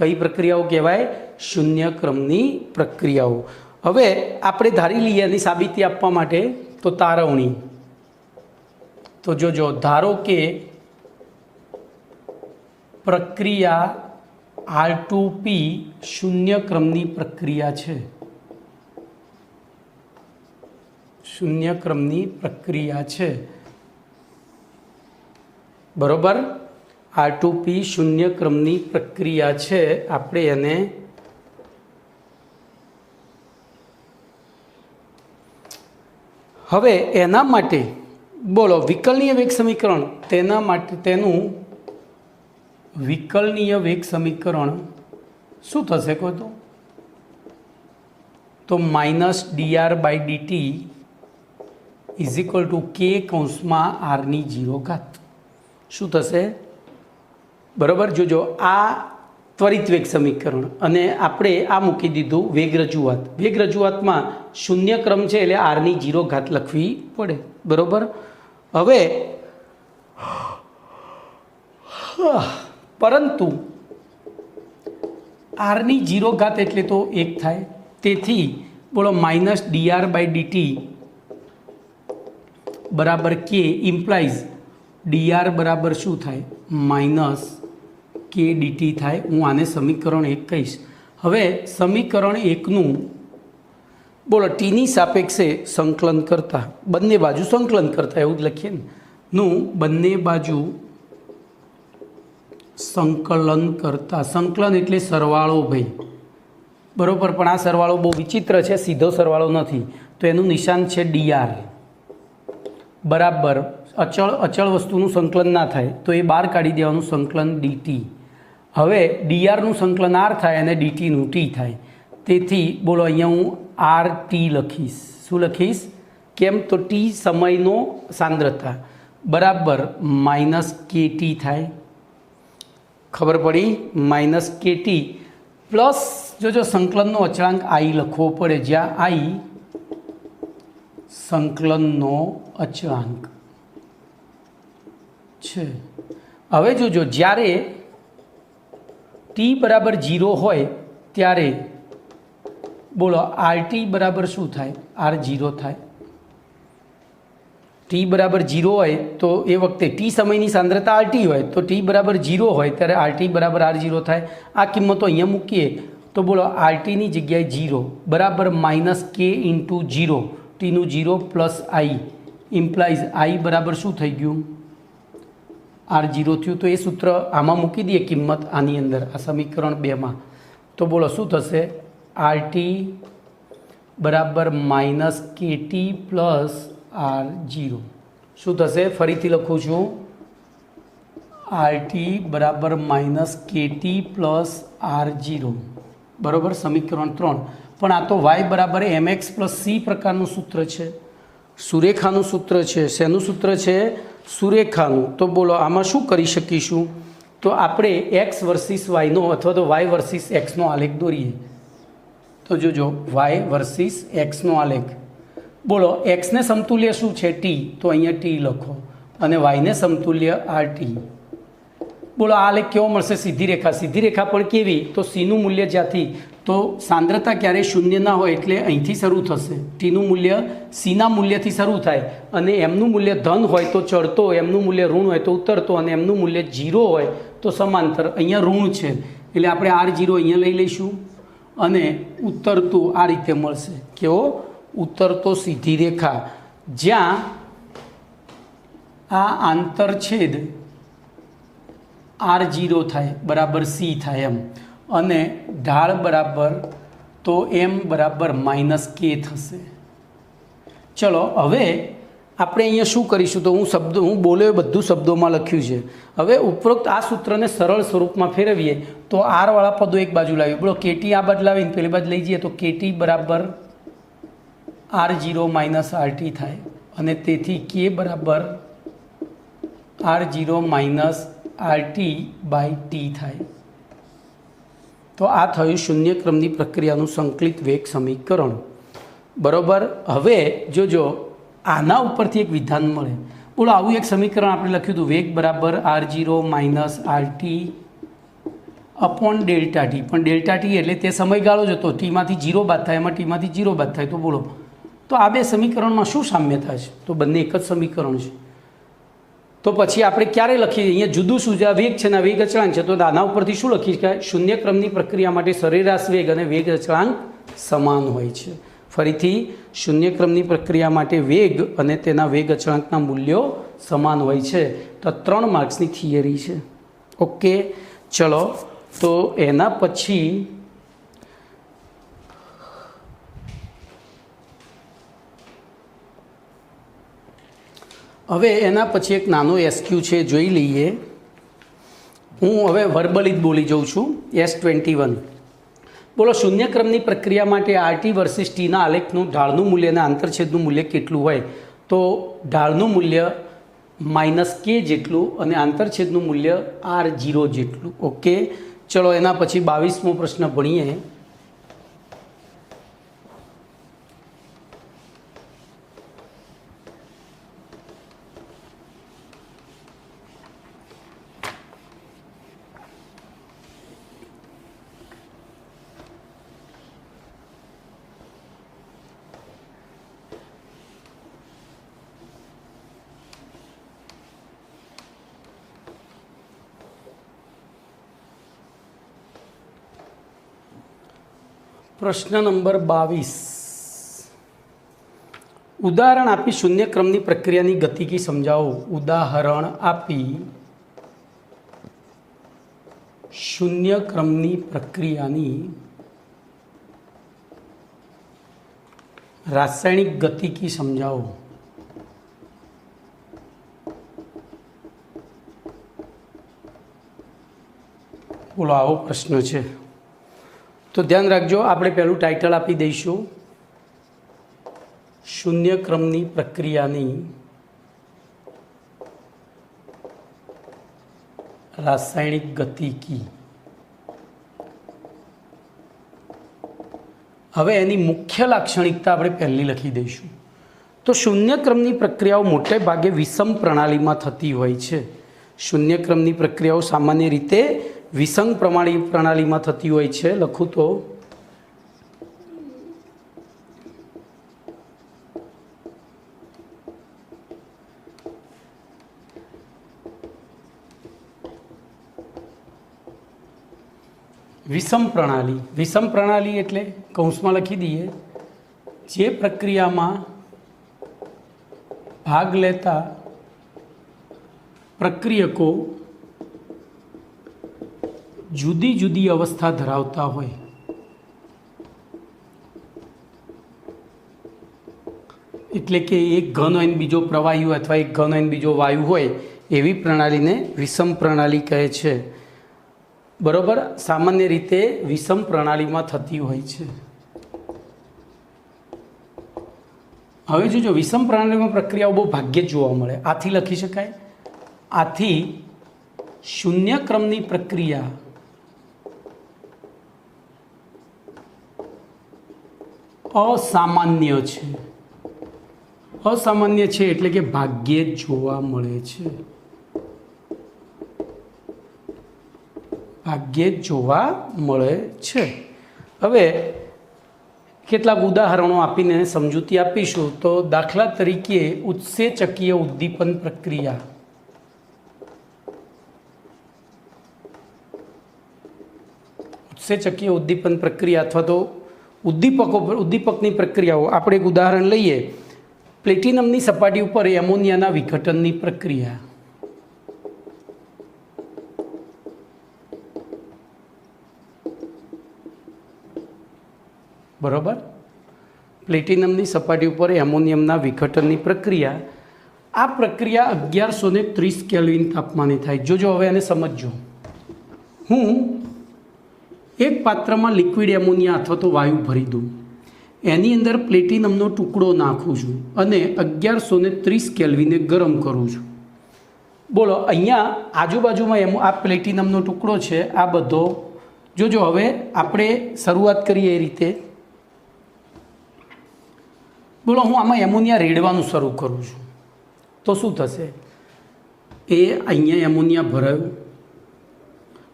કઈ પ્રક્રિયાઓ કહેવાય? શૂન્ય ક્રમની પ્રક્રિયાઓ. હવે આપણે ધારી લઈએ એની સાબિતી આપવા માટે, તો તારવણી. તો જોજો, ધારો કે પ્રક્રિયા R2P શૂન્ય ક્રમની પ્રક્રિયા છે. શૂન્ય ક્રમની પ્રક્રિયા છે, બરોબર? R2P શૂન્ય ક્રમની પ્રક્રિયા છે. આપણે એને હવે એના માટે બોલો વિકલનીય વેગ સમીકરણ, તેના માટે તેનું વિકલનીય વેગ સમીકરણ શું થશે કહો તો -dr/dt is equal to k કૌંસમાં r ની 0 ઘાત. શું થશે? બરાબર, જોજો, આ ત્વરિત વેગ સમીકરણ, અને આપણે આ મૂકી દીધું વેગ રજૂઆત. વેગ રજૂઆતમાં શૂન્ય ક્રમ છે એટલે r ની 0 ઘાત લખવી પડે, બરાબર? હવે પરંતુ r ની 0 ઘાત એટલે તો 1 થાય. તેથી બોલો -dr/dt બરાબર k ઇમ્પ્લાઇઝ dr બરાબર શું થાય? -k/dt થાય. હું આને સમીકરણ 1 કહીશ. હવે સમીકરણ 1નું બોલો ટીની સાપેક્ષે સંકલન કરતા, બંને બાજુ સંકલન કરતા એવું જ લખીએ ને, નું બંને બાજુ સંકલન કરતા. સંકલન એટલે સરવાળો ભાઈ, બરાબર? પણ આ સરવાળો બહુ વિચિત્ર છે, સીધો સરવાળો નથી. તો એનું નિશાન છે dr બરાબર. અચળ વસ્તુનું સંકલન ના થાય તો એ બહાર કાઢી દેવાનું, સંકલન dt. હવે drનું સંકલન r થાય અને dtનું t થાય. તેથી બોલો અહીંયા હું rt લખીશ. શું લખીશ? કેમ? તો t સમયનો સાંદ્રતા. બરાબર માઇનસ કેટી થાય, ખબર પડી? માઇનસ કેટી પ્લસ જો સંકલનનો અચળાંક આઈ લખવો પડે, જ્યાં આઈ સંકલનનો અચળાંક છે. હવે જોજો, જ્યારે ટી બરાબર 0 હોય ત્યારે બોલો આરટી બરાબર શું થાય? R0 થાય. ટી બરાબર 0 હોય તો એ વખતે ટી સમયની સાંદ્રતા આરટી હોય તો ટી બરાબર 0 હોય ત્યારે આરટી બરાબર R0 થાય. આ કિંમતો અહીંયા મૂકીએ તો બોલો આરટીની જગ્યાએ 0 બરાબર માઇનસ કે ઇન્ટુ 0, ટીનું 0 પ્લસ આઈ ઇમ્પ્લાઇઝ આઈ બરાબર શું થઈ ગયું? R0 થયું. તો એ સૂત્ર આમાં મૂકી દઈએ કિંમત આની અંદર, આ સમીકરણ 2માં. તો બોલો શું થશે? આરટી બરાબર માઇનસ કેટી પ્લસ R0. શું થશે? ફરીથી લખું છું, આરટી બરાબર માઇનસ કેટી પ્લસ R0 બરાબર સમીકરણ 3. પણ આ તો વાય બરાબર mx પ્લસ સી પ્રકારનું સૂત્ર છે, સુરેખાનું સૂત્ર છે. શેનું સૂત્ર છે? સુરેખાનું. તો બોલો આમાં શું કરી શકીશું? તો આપણે એક્સ વર્સિસ વાયનો અથવા તો વાય વર્સિસ એક્સનો આલેખ દોરીએ. તો જોજો, વાય વર્સિસ એક્સનો આલેખ. બોલો એક્સને સમતુલ્ય શું છે? ટી. તો અહીંયા ટી લખો અને વાયને સમતુલ્ય RT. બોલો આ આલેખ કેવો મળશે? સીધી રેખા. સીધી રેખા પણ કેવી? તો સીનું મૂલ્ય જ્યાંથી, તો સાંદ્રતા ક્યારેય શૂન્ય ના હોય એટલે અહીંથી શરૂ થશે. ટીનું મૂલ્ય સીના મૂલ્યથી શરૂ થાય અને એમનું મૂલ્ય ધન હોય તો ચડતો, એમનું મૂલ્ય ઋણ હોય તો ઉતરતો, અને એમનું મૂલ્ય 0 હોય તો સમાંતર. અહીંયા ઋણ છે એટલે આપણે R0 અહીંયા લઈ લઈશું અને ઉતરતું આ રીતે મળશે. કેવો? ઉતરતો સીધી રેખા, જ્યાં આ આંતરછેદ R0 થાય બરાબર સી થાય એમ, અને ઢાળ બરાબર તો એમ બરાબર માઇનસ કે થશે. ચલો હવે આપણે અહીંયા શું કરીશું? તો હું બોલ્યો બધું શબ્દોમાં લખ્યું છે. હવે ઉપરોક્ત આ સૂત્રને સરળ સ્વરૂપમાં ફેરવીએ તો આરવાળા પદો એક બાજુ લાવીએ. બોલો કેટી આ બાજુ લાવીને પેલી બાજુ લઈ જઈએ તો કેટી બરાબર R0 માઇનસ RT થાય, અને તેથી કે બરાબર R0 minus RT by T થાય. તો આ થયું શૂન્ય ક્રમની પ્રક્રિયાનું સંકલિત વેગ સમીકરણ. બરાબર. હવે જોજો, આના ઉપરથી એક વિધાન મળે. બોલો આવું એક સમીકરણ આપણે લખ્યું હતું, વેગ બરાબર R0 minus RT upon delta T. પણ ડેલ્ટા ટી એટલે તે સમયગાળો જ હતો, ટીમાંથી 0 બાદ થાય, એમાં ટીમાંથી 0 બાદ થાય. તો બોલો, તો આ બે સમીકરણમાં શું સામ્યતા છે? તો બંને એક જ સમીકરણ છે. તો પછી આપણે ક્યારે લખીએ? અહીંયા જુદું શું છે? આ વેગ છે ને વેગ અચળાંક છે. તો આના ઉપરથી શું લખી શકાય? શૂન્ય ક્રમની પ્રક્રિયા માટે સરેરાશ વેગ અને વેગ અચળાંક સમાન હોય છે. ફરીથી, શૂન્ય ક્રમની પ્રક્રિયા માટે વેગ અને તેના વેગ અચળાંકના મૂલ્યો સમાન હોય છે. તો 3 માર્ક્સની થિયરી છે. ઓકે, ચલો. તો એના પછી એક નાનો SQ છે, જોઈ લઈએ. હું હવે વર્બલી જ બોલી જાઉં છું. S21. બોલો શૂન્ય ક્રમની પ્રક્રિયા માટે RT વર્સિસ ટીના આલેખનું ઢાળનું મૂલ્ય અને આંતરછેદનું મૂલ્ય કેટલું હોય? તો ઢાળનું મૂલ્ય -k જેટલું અને આંતરછેદનું મૂલ્ય R0 જેટલું. ઓકે, ચલો એના પછી 22મો પ્રશ્ન ભણીએ. પ્રશ્ન નંબર 22. ઉદાહરણ આપી શૂન્ય ક્રમની પ્રક્રિયાની ગતિકી સમજાવો. ઉદાહરણ આપી શૂન્ય ક્રમની પ્રક્રિયાની રાસાયણિક ગતિકી સમજાવો. બોલો આવો પ્રશ્ન છે. તો ધ્યાન રાખજો, આપણે પહેલું ટાઇટલ આપી દઈશું, શૂન્ય ક્રમની પ્રક્રિયાની રાસાયણિક ગતિકી. હવે એની મુખ્ય લાક્ષણિકતા આપણે પહેલી લખી દઈશું. તો શૂન્યક્રમની પ્રક્રિયાઓ મોટે ભાગે વિષમ પ્રણાલીમાં થતી હોય છે. શૂન્યક્રમની પ્રક્રિયાઓ સામાન્ય રીતે વિષમ પ્રણાલીમાં થતી હોય છે. લખું તો વિષમ પ્રણાલી. વિષમ પ્રણાલી એટલે કૌંસમાં લખી દઈએ, જે પ્રક્રિયામાં ભાગ લેતા પ્રક્રિયકો જુદી જુદી અવસ્થા ધરાવતા હોય. એટલે કે એક ઘન હોય ને બીજો પ્રવાહી હોય, અથવા એક ઘન હોય ને બીજો વાયુ હોય, એવી પ્રણાલીને વિષમ પ્રણાલી કહે છે. બરોબર. સામાન્ય રીતે વિષમ પ્રણાલીમાં થતી હોય છે. હવે જોજો, વિષમ પ્રણાલીમાં પ્રક્રિયાઓ બહુ ભાગ્યે જ જોવા મળે. આથી લખી શકાય, આથી શૂન્યક્રમની પ્રક્રિયા અસામાન્ય છે. અસામાન્ય છે એટલે કે ભાગ્યે જ જોવા મળે છે. ભાગ્યે જ જોવા મળે છે. હવે કેટલાક ઉદાહરણો આપીને સમજૂતી આપીશું. તો દાખલા તરીકે ઉત્સેચકીય ઉદ્દીપન પ્રક્રિયા. ઉત્સેચકીય ઉદ્દીપન પ્રક્રિયા અથવા તો ઉદ્દીપકની પ્રક્રિયાઓ. આપણે એક ઉદાહરણ લઈએ, પ્લેટિનમની સપાટી ઉપર એમોનિયાના વિઘટનની પ્રક્રિયા. બરાબર. પ્લેટિનમની સપાટી ઉપર એમોનિયમના વિઘટનની પ્રક્રિયા. આ પ્રક્રિયા 1130 કેલ્વિન તાપમાને થાય. જોજો, હવે એને સમજજો. હું એક પાત્રમાં લિક્વિડ એમોનિયા અથવા તો વાયુ ભરી દઉં, એની અંદર પ્લેટિનમનો ટુકડો નાખું છું અને 1130 કેલ્વિને ગરમ કરું છું. બોલો, અહીંયા આજુબાજુમાં આ પ્લેટિનમનો ટુકડો છે, આ બધો. જોજો, હવે આપણે શરૂઆત કરીએ એ રીતે. બોલો, હું આમાં એમોનિયા રેડવાનું શરૂ કરું છું તો શું થશે? એ અહીંયા એમોનિયા ભરાયું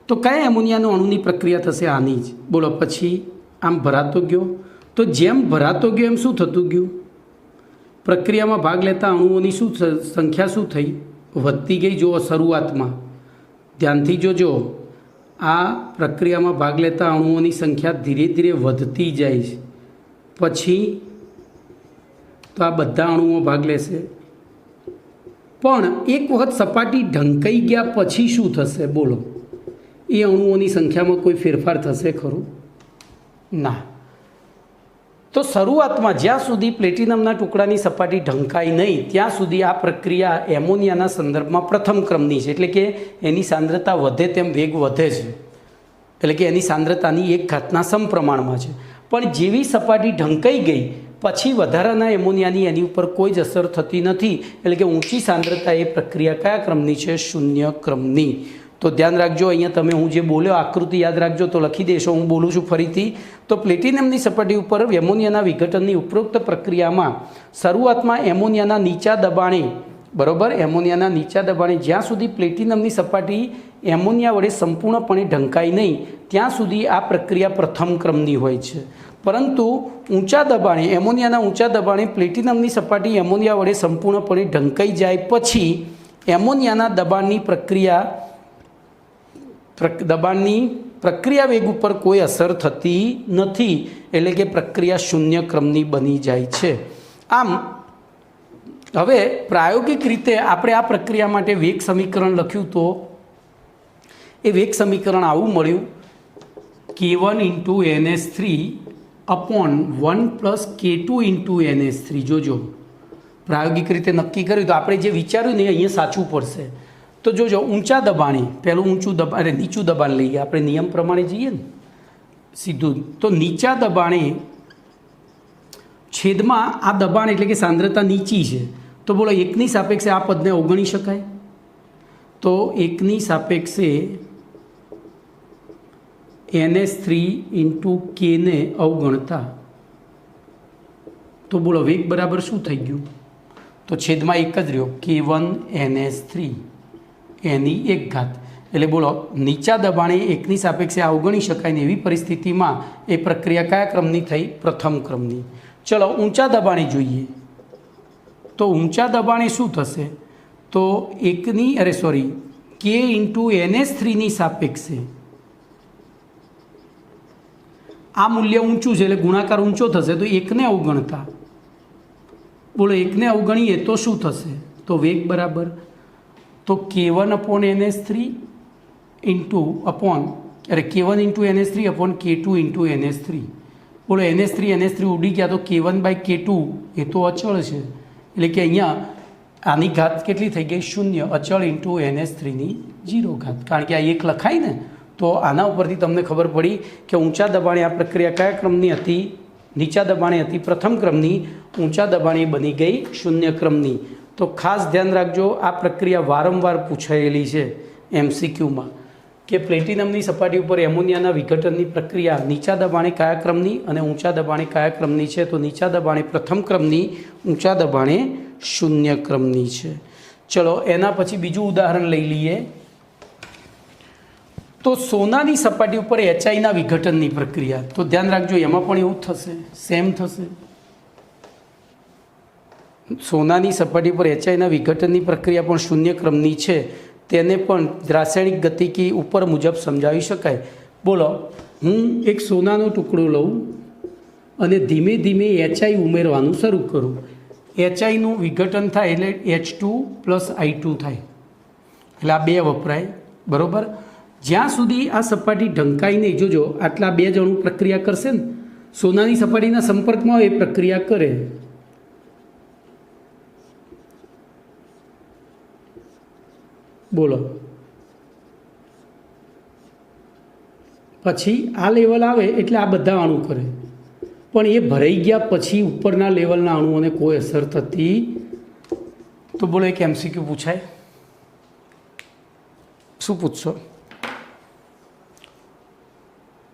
તો કયા એમોનિયાનો અણુની પ્રક્રિયા થશે? આની જ. બોલો, પછી આમ ભરાતો ગયો તો જેમ ભરાતો ગયો એમ શું થતું ગયું? પ્રક્રિયામાં ભાગ લેતા અણુઓની સંખ્યા શું થઈ? વધતી ગઈ. જુઓ, શરૂઆતમાં ધ્યાનથી જોજો, આ પ્રક્રિયામાં ભાગ લેતા અણુઓની સંખ્યા ધીરે ધીરે વધતી જાય છે. પછી તો આ બધા અણુઓ ભાગ લેશે. પણ એક વખત સપાટી ઢંકાઈ ગયા પછી શું થશે? બોલો, એ અણુઓની સંખ્યામાં કોઈ ફેરફાર થશે ખરું? ના. તો શરૂઆતમાં જ્યાં સુધી પ્લેટિનમના ટુકડાની સપાટી ઢંકાઈ નહીં ત્યાં સુધી આ પ્રક્રિયા એમોનિયાના સંદર્ભમાં પ્રથમ ક્રમની છે. એટલે કે એની સાંદ્રતા વધે તેમ વેગ વધે છે. એટલે કે એની સાંદ્રતાની 1/ના સમપ્રમાણમાં છે. પણ જેવી સપાટી ઢંકાઈ ગઈ પછી વધારાના એમોનિયાની એની ઉપર કોઈ જ અસર થતી નથી. એટલે કે ઊંચી સાંદ્રતા એ પ્રક્રિયા કયા ક્રમની છે? શૂન્ય ક્રમની. તો ધ્યાન રાખજો, અહીંયા તમે હું જે બોલ્યો આકૃતિ યાદ રાખજો તો લખી દેશો. હું બોલું છું ફરીથી. તો પ્લેટિનમની સપાટી ઉપર એમોનિયાના વિઘટનની ઉપરોક્ત પ્રક્રિયામાં શરૂઆતમાં એમોનિયાના નીચા દબાણે, બરાબર, એમોનિયાના નીચા દબાણે જ્યાં સુધી પ્લેટિનમની સપાટી એમોનિયા વડે સંપૂર્ણપણે ઢંકાય નહીં ત્યાં સુધી આ પ્રક્રિયા પ્રથમ ક્રમની હોય છે. પરંતુ ઊંચા દબાણે, એમોનિયાના ઊંચા દબાણે પ્લેટિનમની સપાટી એમોનિયા વડે સંપૂર્ણપણે ઢંકાઈ જાય પછી એમોનિયાના દબાણની પ્રક્રિયા વેગ ઉપર કોઈ અસર થતી નથી. એટલે કે પ્રક્રિયા શૂન્ય ક્રમની બની જાય છે. આમ હવે પ્રાયોગિક રીતે આપણે આ પ્રક્રિયા માટે વેગ સમીકરણ લખ્યું તો એ વેગ સમીકરણ આવું મળ્યું, K1 × NH3 upon 1 + K2 × NH3. જોજો, પ્રાયોગિક રીતે નક્કી કર્યું તો આપણે જે વિચાર્યું ને અહીંયા સાચું પડશે. તો જોજો, ઊંચા દબાણે પહેલું ઊંચું દબાણ, અરે નીચું દબાણ લઈએ આપણે, નિયમ પ્રમાણે જઈએ ને સીધું. તો નીચા દબાણે છેદમાં આ દબાણ એટલે કે સાંદ્રતા નીચી છે. તો બોલો, એકની સાપેક્ષે આ પદને અવગણી શકાય? તો એકની સાપેક્ષે NH3 ઇન્ટુ કેને અવગણતા તો બોલો વેગ બરાબર શું થઈ ગયું? તો છેદમાં એક જ રહ્યો K1 NH3 એની એક ઘાત. એટલે બોલો નીચા દબાણે એકની સાપેક્ષે અવગણી શકાય ને એવી પરિસ્થિતિમાં એ પ્રક્રિયા કયા ક્રમની થઈ? પ્રથમ ક્રમની. ચલો ઊંચા દબાણે જોઈએ તો ઊંચા દબાણે શું થશે? તો K ઇન્ટુ NH3ની સાપેક્ષે આ મૂલ્ય ઊંચું છે એટલે ગુણાકાર ઊંચો થશે તો એકને અવગણતા બોલો એકને અવગણીએ તો શું થશે? તો વેગ બરાબર તો K1 upon NH3 into K1 into NH3 upon K2 into NH3. બોલો NH3 ઉડી ગયા તો K1 બાય K2 એ તો અચળ છે એટલે કે અહીંયા આની ઘાત કેટલી થઈ ગઈ? 0. અચળ ઇન્ટુ NH3ની 0 ઘાત. કારણ કે આ એક લખાય ને તો આના ઉપરથી તમને ખબર પડી કે ઊંચા દબાણે આ પ્રક્રિયા કયા ક્રમની હતી? નીચા દબાણે હતી પ્રથમ ક્રમની, ઊંચા દબાણે બની ગઈ 0 ક્રમની. તો ખાસ ધ્યાન રાખજો, આ પ્રક્રિયા વારંવાર પૂછાયેલી છે MCQમાં કે પ્લેટિનમની સપાટી ઉપર એમોનિયાના વિઘટનની પ્રક્રિયા નીચા દબાણે કયા ક્રમની અને ઊંચા દબાણે કયા ક્રમની છે? તો નીચા દબાણે પ્રથમ ક્રમની, ઊંચા દબાણે 0 ક્રમની છે. ચલો એના પછી બીજું ઉદાહરણ લઈ લઈએ. તો સોનાની સપાટી ઉપર HIના વિઘટનની પ્રક્રિયા. તો ધ્યાન રાખજો એમાં પણ એવું થશે, સેમ થશે. સોનાની સપાટી પર HIના વિઘટનની પ્રક્રિયા પણ 0 ક્રમની છે. તેને પણ રાસાયણિક ગતિકી ઉપર મુજબ સમજાવી શકાય. બોલો હું એક સોનાનો ટુકડો લઉં અને ધીમે ધીમે HI ઉમેરવાનું શરૂ કરું. HIનું વિઘટન થાય એટલે H2 પ્લસ I2 થાય એટલે આ 2 વપરાય. બરાબર? જ્યાં સુધી આ સપાટી ઢંકાઈ નહીં, જોજો આટલા 2 જ અણુ પ્રક્રિયા કરશે ને, સોનાની સપાટીના સંપર્કમાં એ પ્રક્રિયા કરે. બોલો પછી આ લેવલ આવે એટલે આ બધા અણુ કરે, પણ એ ભરાઈ ગયા પછી ઉપરના લેવલના અણુઓને કોઈ અસર થતી. તો બોલો એક MCQ પૂછાય. શું પૂછશો?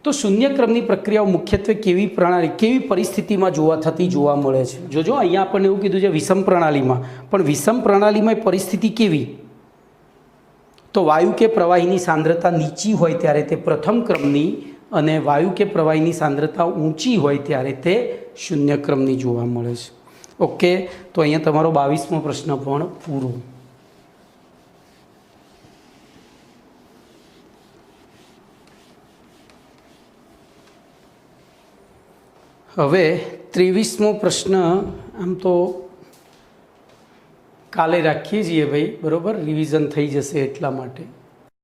તો 0 ક્રમની પ્રક્રિયાઓ મુખ્યત્વે કેવી પરિસ્થિતિમાં જોવા મળે છે? જોજો અહીંયા આપણને એવું કીધું છે વિષમ પ્રણાલીમાં, પણ વિષમ પ્રણાલીમાં પરિસ્થિતિ કેવી? તો વાયુ કે પ્રવાહીની સાંદ્રતા નીચી હોય ત્યારે તે પ્રથમ ક્રમની અને વાયુ કે પ્રવાહીની સાંદ્રતા ઊંચી હોય ત્યારે તે 0 ક્રમની જોવા મળે છે. ઓકે, તો અહીંયા તમારો 22મો પ્રશ્ન પણ પૂરો. હવે 23મો પ્રશ્ન આમ તો કાલે રાખીએ છીએ ભાઈ, બરાબર? રિવિઝન થઈ જશે એટલા માટે.